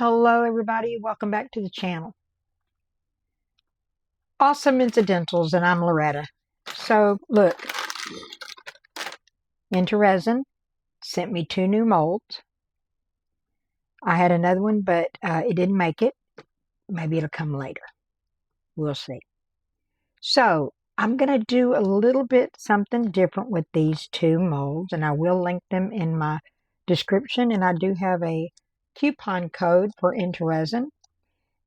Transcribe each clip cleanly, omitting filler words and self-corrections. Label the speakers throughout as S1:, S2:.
S1: Hello everybody, welcome back to the channel. Awesome Incidentals, and I'm Loretta. So look, Intoresin sent me 2 new molds. I had another one, but it didn't make it. Maybe it'll come later. We'll see. So I'm going to do a little bit something different with these 2 molds, and I will link them in my description. And I do have a coupon code for Intoresin.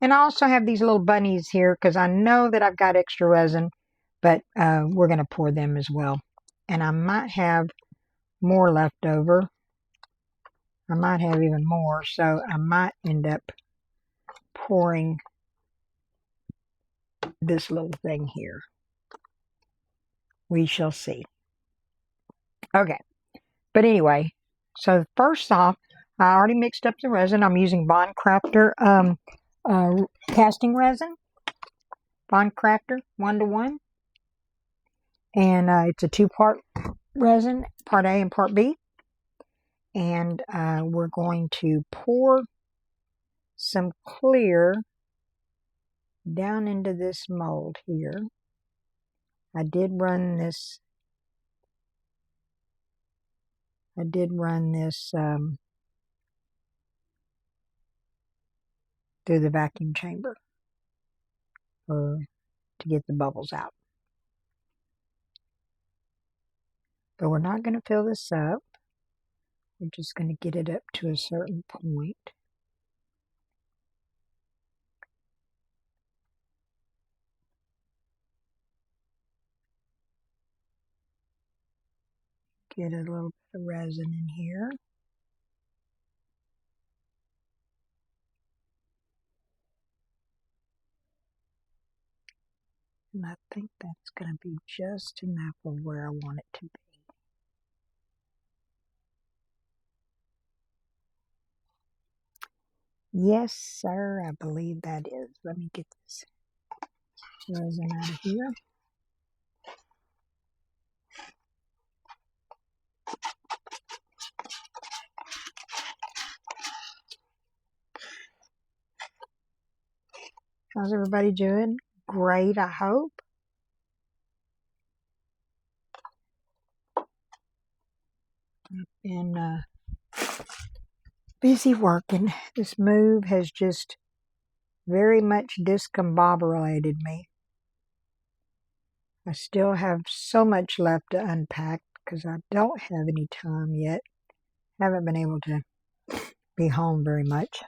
S1: And I also have these little bunnies here because I know that I've got extra resin, but we're going to pour them as well. And I might have more left over. I might have even more, so I might end up pouring this little thing here. We shall see. Okay, but anyway, so first off, I already mixed up the resin. I'm using BONDCRAFTOR casting resin. BONDCRAFTOR 1:1. And it's a 2-part resin, part A and part B. And we're going to pour some clear down into this mold here. I did run this through the vacuum chamber to get the bubbles out. But we're not going to fill this up. We're just going to get it up to a certain point. Get a little bit of resin in here. And I think that's going to be just enough of where I want it to be. Yes, sir, I believe that is. Let me get this resin out of here. How's everybody doing? Great, I hope. I've been busy working. This move has just very much discombobulated me. I still have so much left to unpack because I don't have any time yet. Haven't been able to be home very much.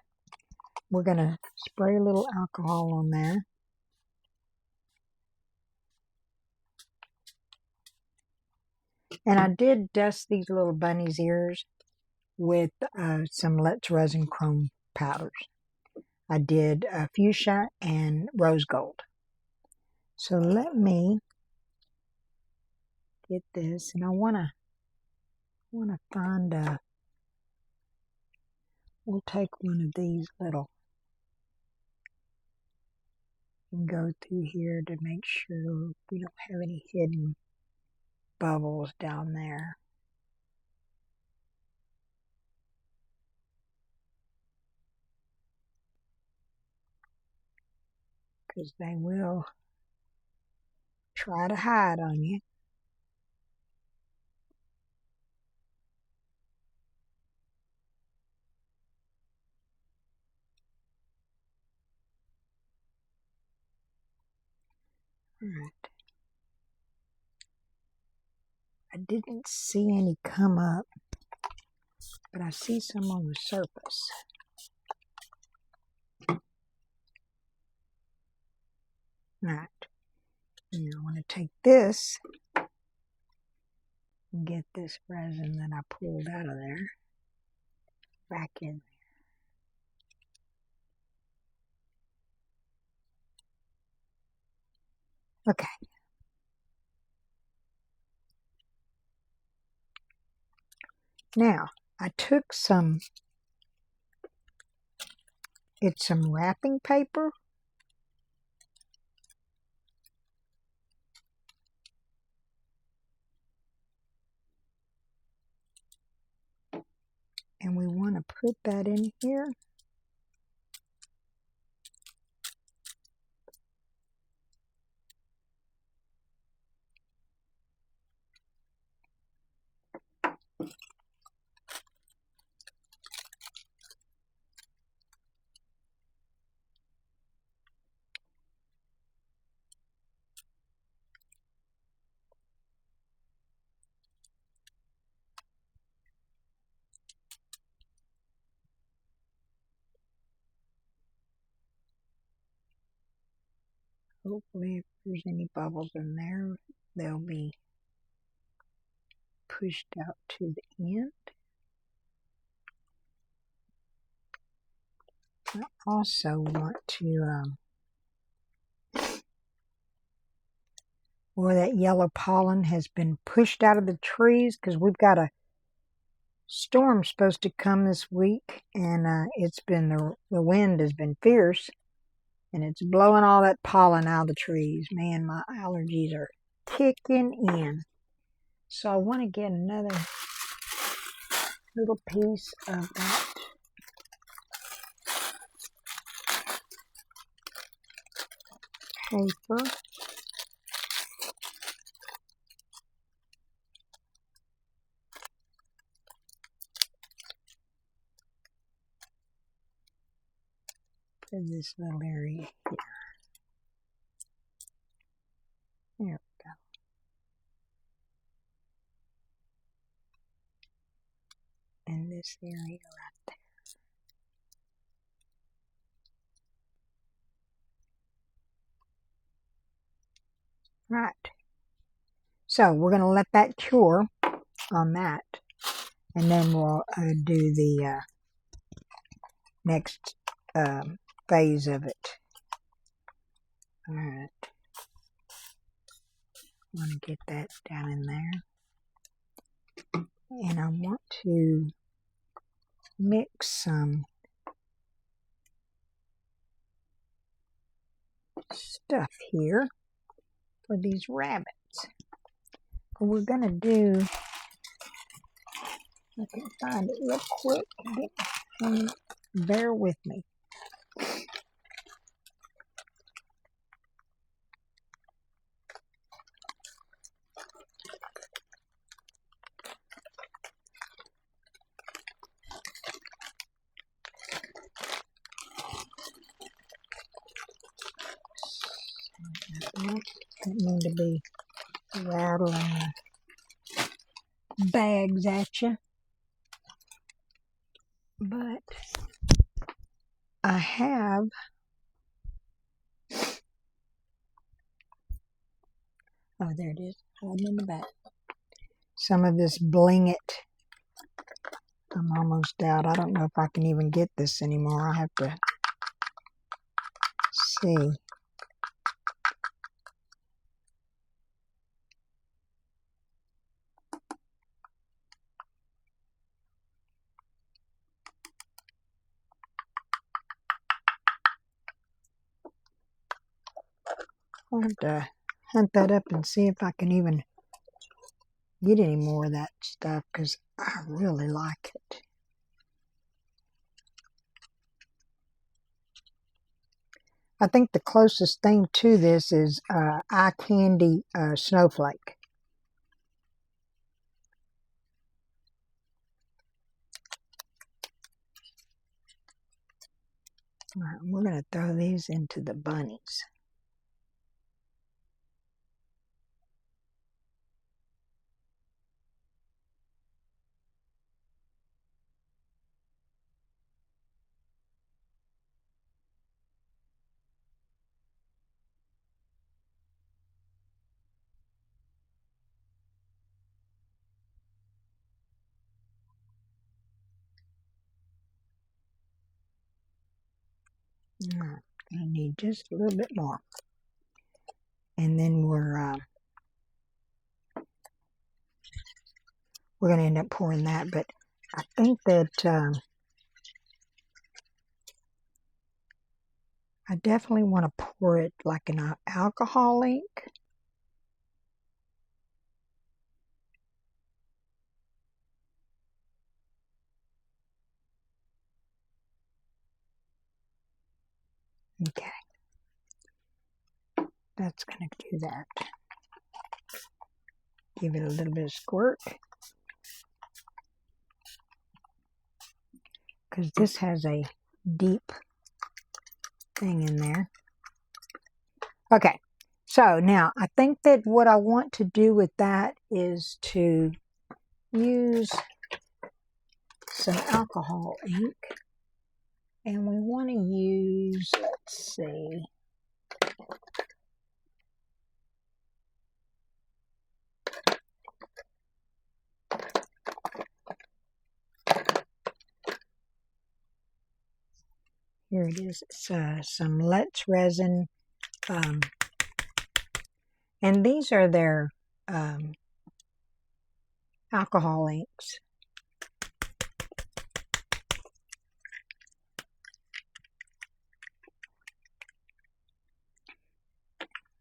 S1: We're going to spray a little alcohol on there. And I did dust these little bunny's ears with some Resin Chrome powders. I did fuchsia and rose gold. So let me get this, and I want to find a. We'll take one of these little and go through here to make sure we don't have any hidden bubbles down there. Because they will try to hide on you. All right. I didn't see any come up, but I see some on the surface. Right. Now I want to take this and get this resin that I pulled out of there back in there. Okay. Now, I took some wrapping paper. And we want to put that in here. Hopefully if there's any bubbles in there, they'll be pushed out to the end. I also want to, where that yellow pollen has been pushed out of the trees, because we've got a storm supposed to come this week, and it's been, the wind has been fierce, and it's blowing all that pollen out of the trees. Man, my allergies are kicking in. So I want to get another little piece of that paper. For this little area here. There we go. And this area right there. Right. So we're going to let that cure on that. And then we'll do the next phase of it. All right. I want to get that down in there. And I want to mix some stuff here for these rabbits. What we're going to do, I can find it real quick. Bear with me. I don't mean to be rattling bags at you, but I have there it is, hiding in the back. Some of this Bling It. I'm almost out. I don't know if I can even get this anymore. I have to see. I'll have to hunt that up and see if I can even get any more of that stuff, because I really like it. I think the closest thing to this is eye candy snowflake. All right, we're going to throw these into the bunnies. Right, I need just a little bit more. And then we're going to end up pouring that, but I think that I definitely want to pour it like in an alcohol ink. Okay. That's going to do that. Give it a little bit of squirt. Because this has a deep thing in there. Okay. So now I think that what I want to do with that is to use some alcohol ink. And we want to use, let's see, Here it is. It's some Let's Resin. And these are their alcohol inks.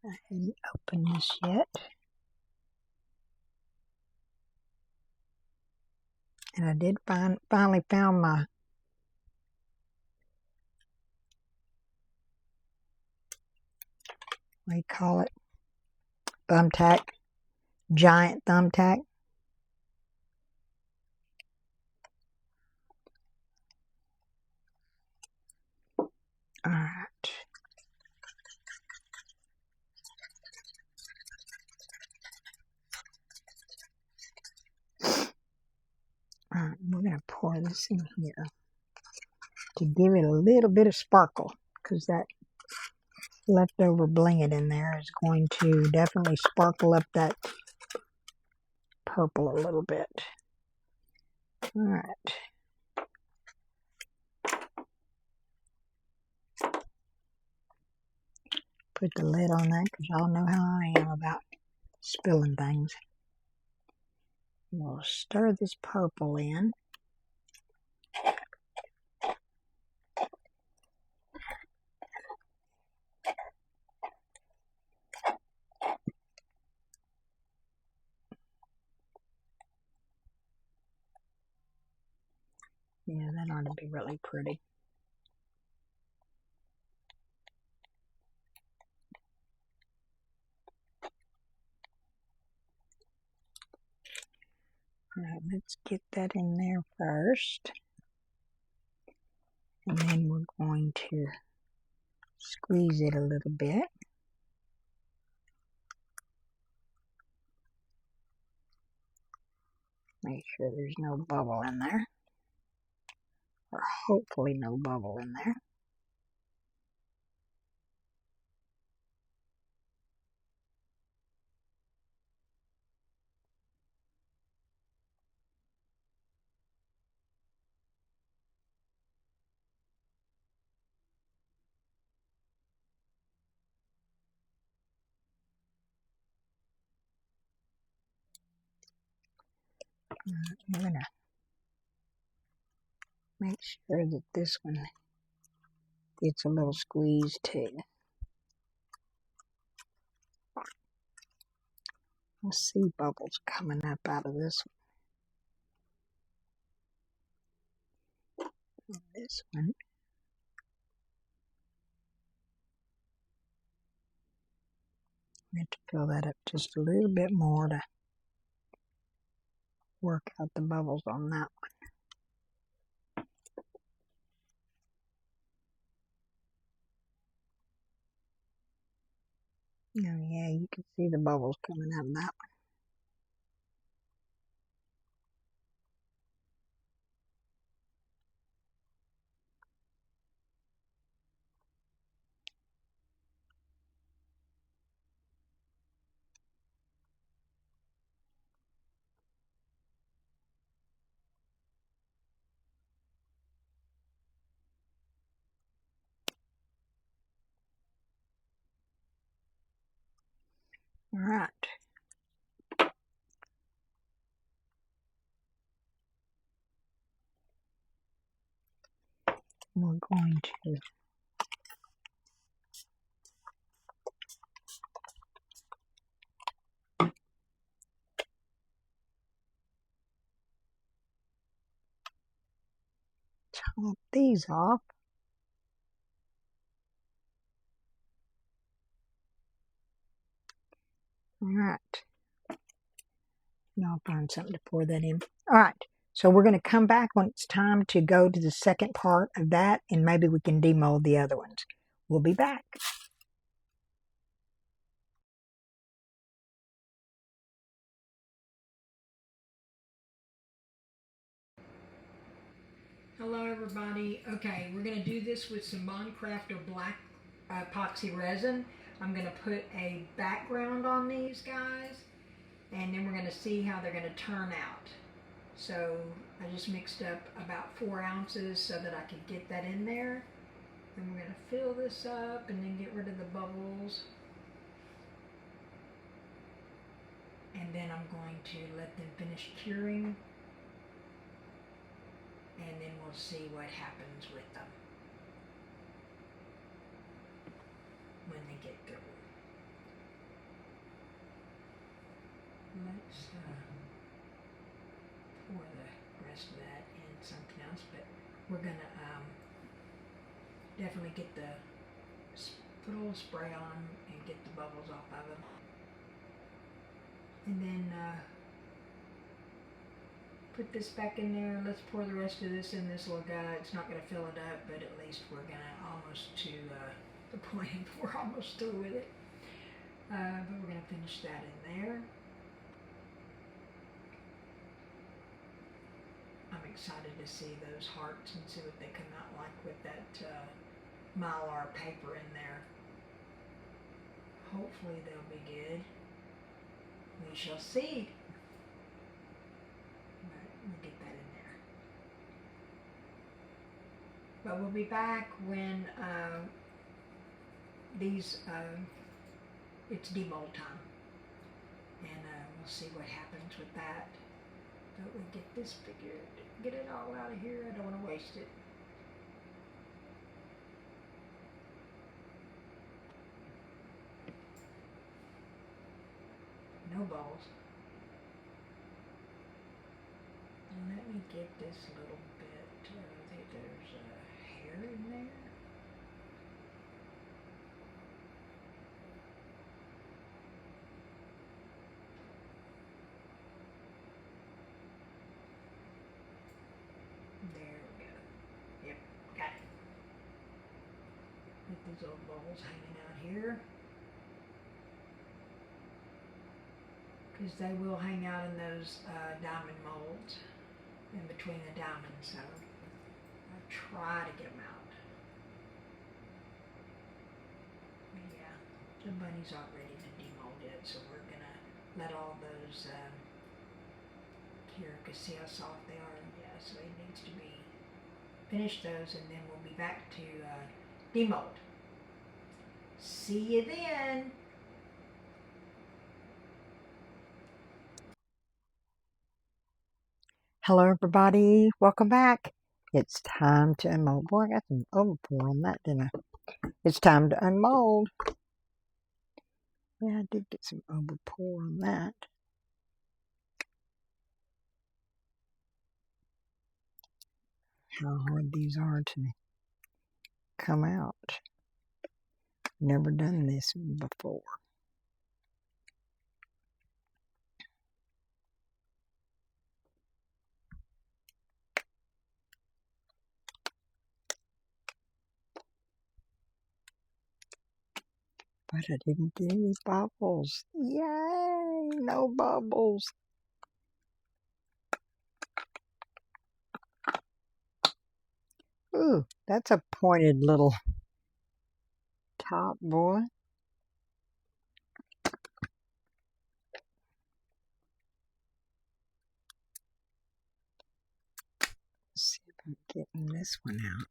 S1: I haven't opened this yet. And I did finally found my what do you call it? Thumbtack. Giant thumbtack. Alright. Alright, we're going to pour this in here to give it a little bit of sparkle, because that leftover blanket in there is going to definitely sparkle up that purple a little bit. Alright. Put the lid on that, because y'all know how I am about spilling things. We'll stir this purple in. Yeah, that ought to be really pretty. Alright, let's get that in there first. And then we're going to squeeze it a little bit. Make sure there's no bubble in there. Or hopefully no bubble in there. I'm going to make sure that this one gets a little squeeze too. I see bubbles coming up out of this one. And this one. I have to fill that up just a little bit more to work out the bubbles on that one. Oh yeah, you can see the bubbles coming out of that one. All right. We're going to top these off. All right. Now I'll find something to pour that in. All right. So we're going to come back when it's time to go to the second part of that, and maybe we can demold the other ones. We'll be back. Hello everybody. Okay, we're going to do this with some BONDCRAFTOR black epoxy resin. I'm going to put a background on these guys, and then we're going to see how they're going to turn out. So I just mixed up about 4 ounces so that I could get that in there. And we're going to fill this up and then get rid of the bubbles. And then I'm going to let them finish curing. And then we'll see what happens with them when they get through. Let's pour the rest of that in something else, but we're going to definitely get put a little spray on them and get the bubbles off of them. And then put this back in there. Let's pour the rest of this in this little guy. It's not going to fill it up, but at least we're going to almost to the point. We're almost through with it. But we're going to finish that in there. I'm excited to see those hearts and see what they come out like with that Mylar paper in there. Hopefully they'll be good. We shall see. But we'll get that in there. But we'll be back when it's demold time. And we'll see what happens with that. But we'll get this figured, get it all out of here. I don't want to waste it. No balls. And let me get this little bit. I think there's a hair in there. There we go. Yep, got it. Get these little balls hanging out here. Because they will hang out in those diamond molds in between the diamonds, so I'll try to get them out. Yeah, the bunnies aren't ready to demold yet, so we're gonna let all those cure, because see how soft they are. Yeah, so it needs to be finish those, and then we'll be back to demold. See you then. Hello everybody, welcome back. It's time to unmold. Boy, I got some overpour on that, didn't I? It's time to unmold. Yeah, I did get some overpour on that. How hard these are to come out. Never done this before. But I didn't get any bubbles. Yay! No bubbles. Ooh, that's a pointed little top, boy. Let's see if I'm getting this one out.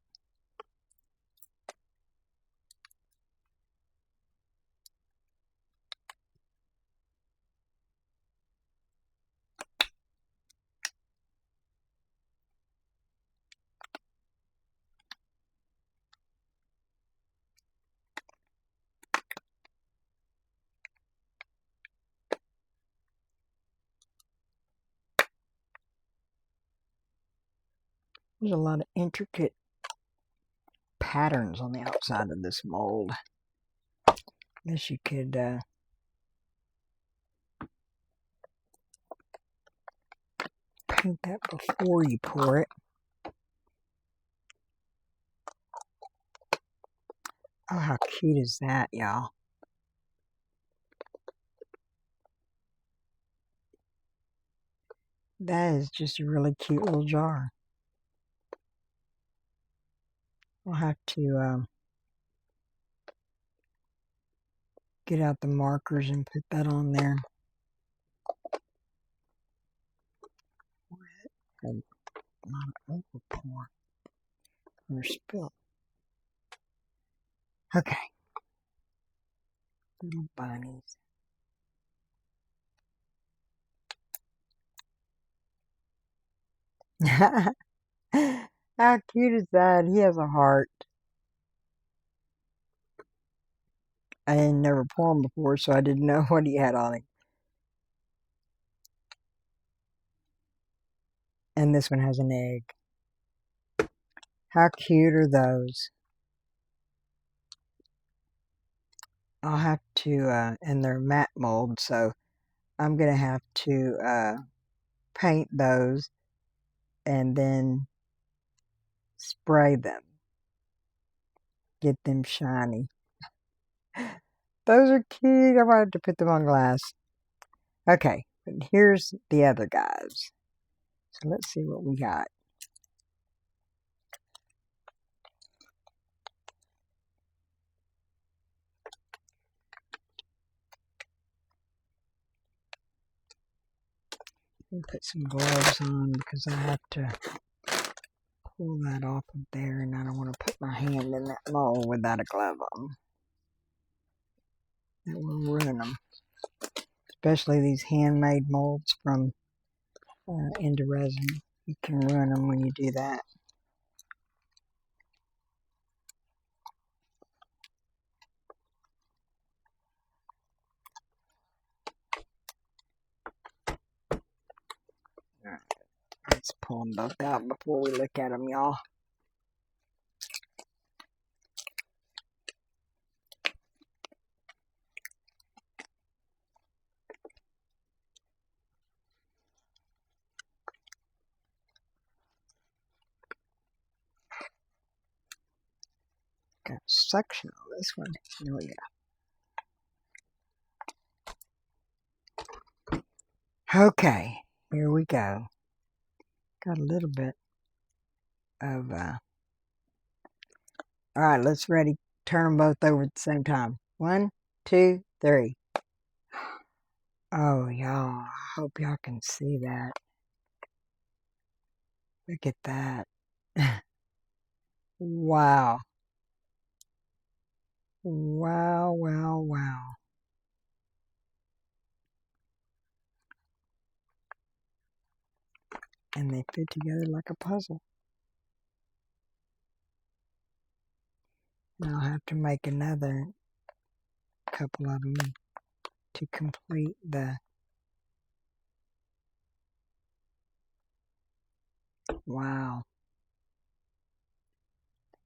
S1: There's a lot of intricate patterns on the outside of this mold. I guess you could paint that before you pour it. Oh, how cute is that, y'all? That is just a really cute little jar. I'll have to get out the markers and put that on there. A lot of overpour or spill. Okay. Little bunnies. How cute is that? He has a heart. I had never poured him before, so I didn't know what he had on him. And this one has an egg. How cute are those? I'll have to, and they're matte mold, so I'm going to have to paint those and then spray them. Get them shiny. Those are cute. I might have to put them on glass. Okay, but here's the other guys. So let's see what we got. Let me put some gloves on because I have to pull that off of there, and I don't want to put my hand in that mold without a glove on. That will ruin them. Especially these handmade molds from Intoresin. You can ruin them when you do that. Alright, let's pull them both out before we look at them, y'all. Got a section on this one. Oh yeah. Okay, here we go. Got a little bit of alright, let's ready. Turn them both over at the same time. 1, 2, 3. Oh y'all, I hope y'all can see that. Look at that. Wow. Wow, wow, wow. And they fit together like a puzzle. And I'll have to make another couple of them to complete the... Wow.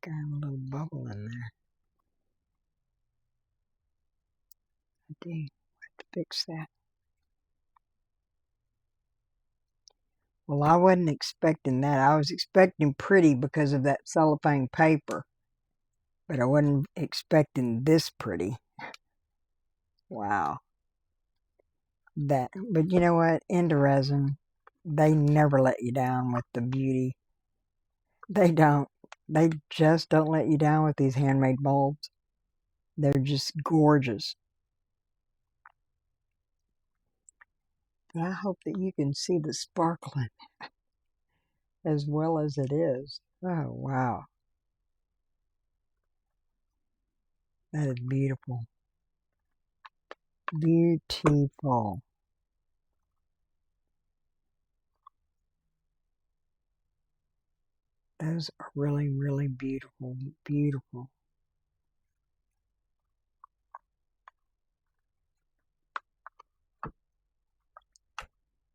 S1: Got a little bubble in there. I do have to fix that. Well, I wasn't expecting that. I was expecting pretty because of that cellophane paper. But I wasn't expecting this pretty. Wow. But you know what? Intoresin, they never let you down with the beauty. They don't. They just don't let you down with these handmade molds. They're just gorgeous. But I hope that you can see the sparkling as well as it is. Oh, wow. That is beautiful. Beautiful. Those are really, really beautiful. Beautiful.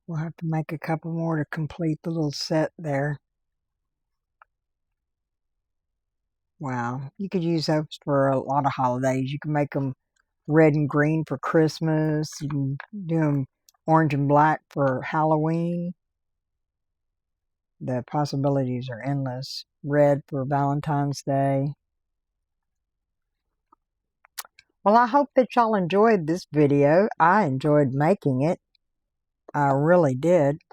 S1: We'll have to make a couple more to complete the little set there. Wow. You could use those for a lot of holidays. You can make them red and green for Christmas. You can do them orange and black for Halloween. The possibilities are endless. Red for Valentine's Day. Well, I hope that y'all enjoyed this video. I enjoyed making it. I really did.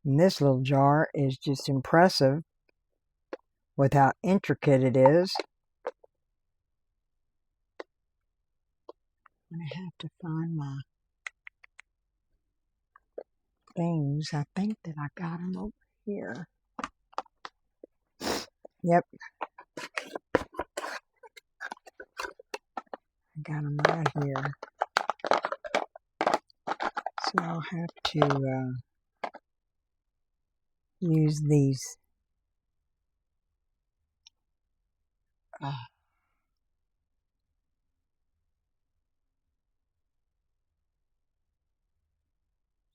S1: And this little jar is just impressive with how intricate it is. I'm going to have to find my things. I think that I got them over here. Yep. got them right here. So I'll have to use these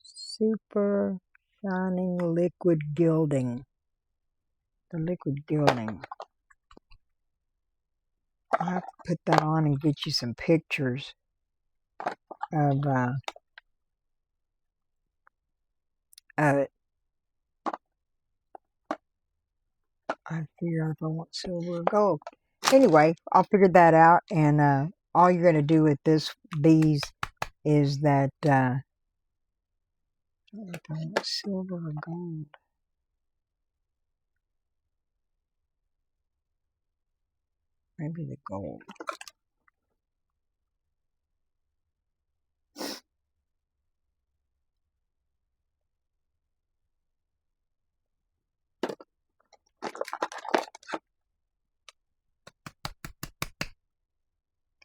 S1: super shining liquid gilding. The liquid gilding. I'll have to put that on and get you some pictures of it. I figure out if I want silver or gold. Anyway, I'll figure that out, and all you're going to do with these is that if I want silver or gold. Maybe the gold.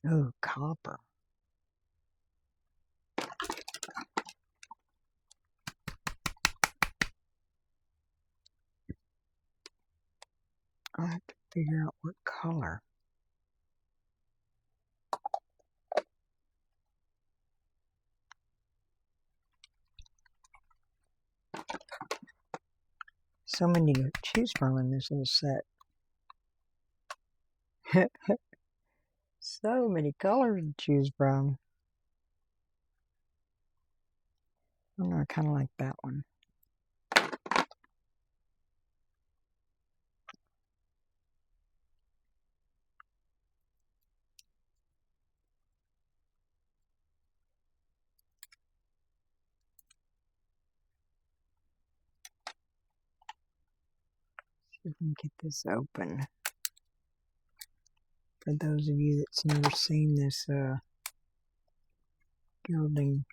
S1: Oh, copper. I'll have to figure out what color. So many to choose from in this little set. So many colors to choose from. I don't know, I kind of like that one. See if we can get this open. For those of you that's never seen this gilding.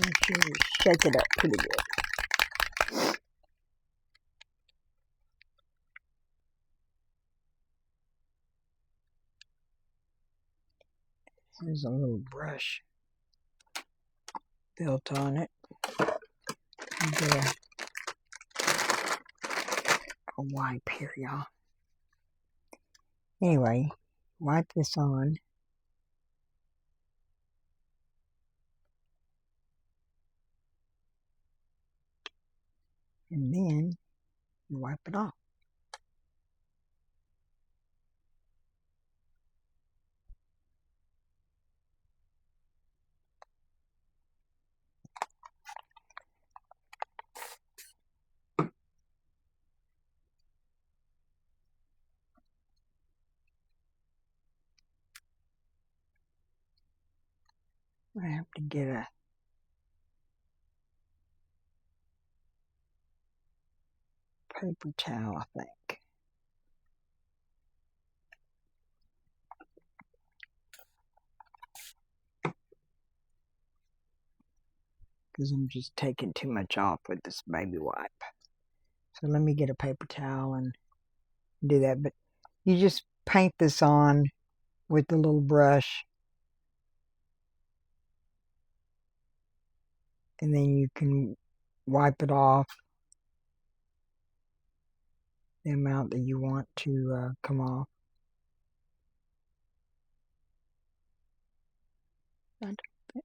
S1: Make sure you shake it up pretty good. There's a little brush built on it. You get a wipe here, y'all. Anyway, wipe this on. And then you wipe it off. I have to get a paper towel, I think. Because I'm just taking too much off with this baby wipe. So let me get a paper towel and do that. But you just paint this on with the little brush. And then you can wipe it off the amount that you want to come off.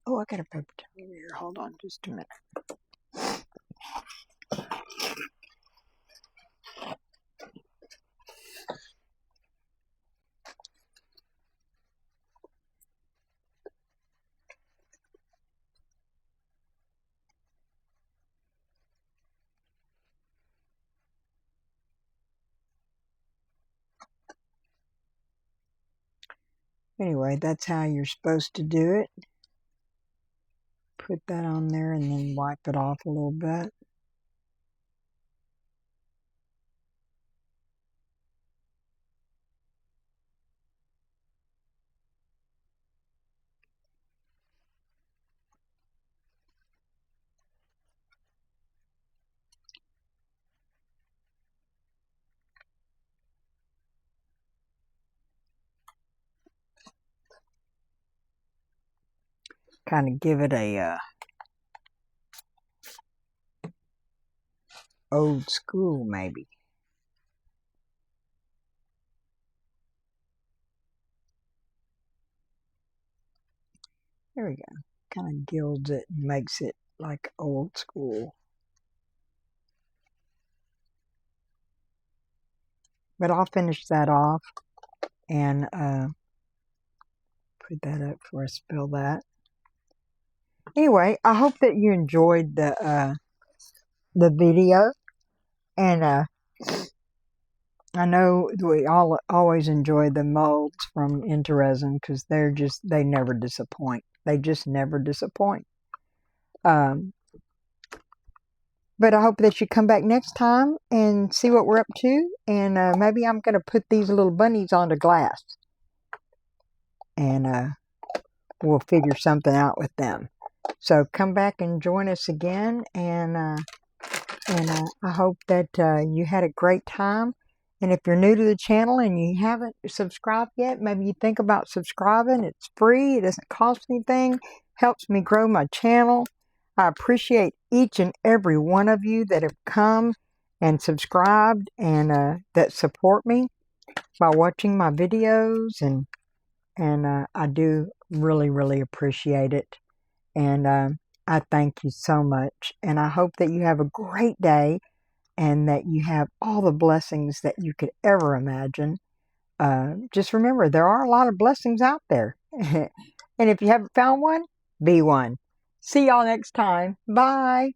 S1: Oh, I got a paper towel here. Hold on just a minute. Anyway, that's how you're supposed to do it. Put that on there and then wipe it off a little bit. kind of give it a old school maybe. There we go. Kind of gilds it and makes it like old school. But I'll finish that off and put that up before I spill that. Anyway, I hope that you enjoyed the video, and I know we all always enjoy the molds from Intoresin because they never disappoint. They just never disappoint. But I hope that you come back next time and see what we're up to. And maybe I'm going to put these little bunnies onto glass. And we'll figure something out with them. So come back and join us again. And I hope that you had a great time. And if you're new to the channel and you haven't subscribed yet, maybe you think about subscribing. It's free. It doesn't cost anything. Helps me grow my channel. I appreciate each and every one of you that have come and subscribed and that support me by watching my videos. And I do really, really appreciate it. And I thank you so much. And I hope that you have a great day and that you have all the blessings that you could ever imagine. Just remember, there are a lot of blessings out there. And if you haven't found one, be one. See y'all next time. Bye.